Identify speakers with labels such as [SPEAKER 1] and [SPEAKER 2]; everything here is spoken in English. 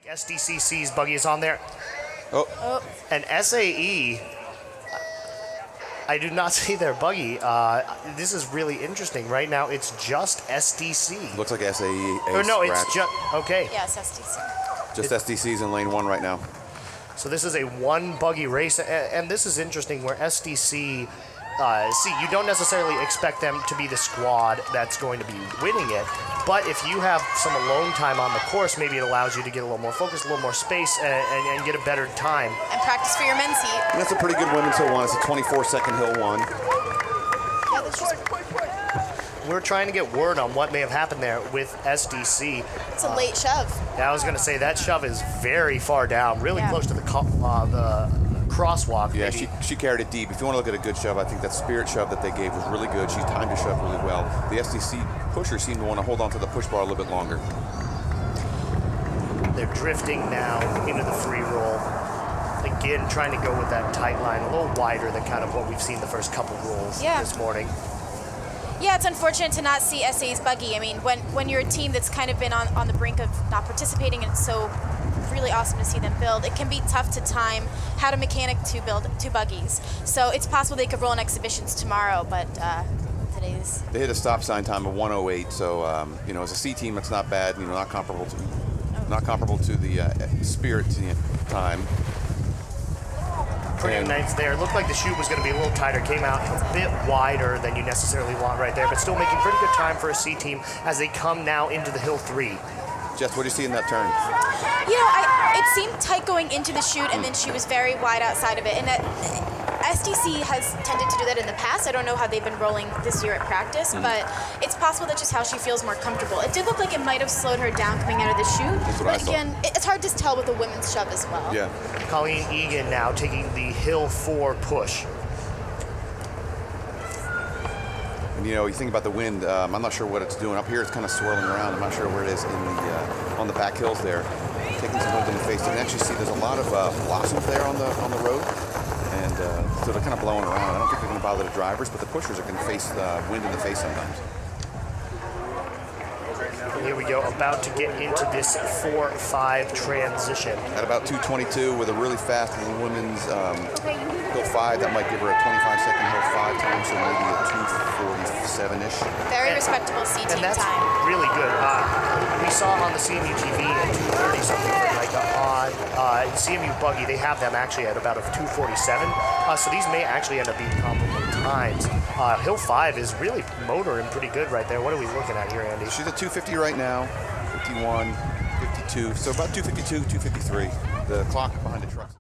[SPEAKER 1] SDCC's Buggy is on there.
[SPEAKER 2] Oh.
[SPEAKER 1] And SAE, I do not see their Buggy. This is really interesting. Right now, it's just SDC.
[SPEAKER 3] Looks like SAE.
[SPEAKER 1] Or no, it's just, okay.
[SPEAKER 2] Yes, SDC.
[SPEAKER 3] Just SDC's in lane 1 right now.
[SPEAKER 1] So this is a one Buggy race, and this is interesting where SDC, you don't necessarily expect them to be the squad that's going to be winning it, but if you have some alone time on the course, maybe it allows you to get a little more focus, a little more space, and get a better time.
[SPEAKER 2] And practice for your men's heat.
[SPEAKER 3] And that's a pretty good women's hill one. It's a 24-second hill one.
[SPEAKER 2] Yeah, that's just...
[SPEAKER 1] We're trying to get word on what may have happened there with SDC.
[SPEAKER 2] It's a late shove.
[SPEAKER 1] Yeah, I was going to say that shove is very far down, really close to the crosswalk.
[SPEAKER 3] Yeah, she carried it deep. If you want to look at a good shove, I think that spirit shove that they gave was really good. She timed her shove really well. The SDC pushers seem to want to hold on to the push bar a little bit longer.
[SPEAKER 1] They're drifting now into the free roll. Again, trying to go with that tight line, a little wider than kind of what we've seen the first couple rolls this morning.
[SPEAKER 2] Yeah, it's unfortunate to not see SA's Buggy. I mean, when you're a team that's kind of been on the brink of not participating, and it's so really awesome to see them build, it can be tough to time how to mechanic to build two Buggies. So it's possible they could roll in exhibitions tomorrow, but today's...
[SPEAKER 3] They hit a stop sign time of 1:08, so as a C team, it's not bad. Not comparable to the Spirit time.
[SPEAKER 1] Pretty nice there. It looked like the chute was going to be a little tighter. Came out a bit wider than you necessarily want right there, but still making pretty good time for a C team as they come now into the Hill 3.
[SPEAKER 3] Jess, what do you see in that turn?
[SPEAKER 2] It seemed tight going into the chute, and then she was very wide outside of it. And SDC has tended to do that in the past. I don't know how they've been rolling this year at practice, but it's possible that's just how she feels more comfortable. It did look like it might have slowed her down coming out of the chute, but again, it's hard to tell with the women's shove as well.
[SPEAKER 3] Yeah.
[SPEAKER 1] Colleen Egan now taking the Hill 4 push.
[SPEAKER 3] And you think about the wind, I'm not sure what it's doing. Up here it's kind of swirling around. I'm not sure where it is on the back hills there. Taking some wind in the face. You can actually see there's a lot of blossoms there on the road. And so they're kind of blowing around. I don't think they're going to bother the drivers, but the pushers are going to face the wind in the face sometimes.
[SPEAKER 1] Here we go, about to get into this 4-5 transition.
[SPEAKER 3] At about 2:22 with a really fast women's hill 5, that might give her a 25-second hill 5 time, so maybe a 2:47-ish.
[SPEAKER 2] Very respectable C team time.
[SPEAKER 1] And that's really good. We saw on the cmuTV at 2:30 something like on CMU Buggy, they have them actually at about a 2:47. So these may actually end up being comparable times. Hill 5 is really motoring pretty good right there. What are we looking at here, Andy?
[SPEAKER 3] She's at 250 right now, 51, 52, so about 252, 253. The clock behind the truck.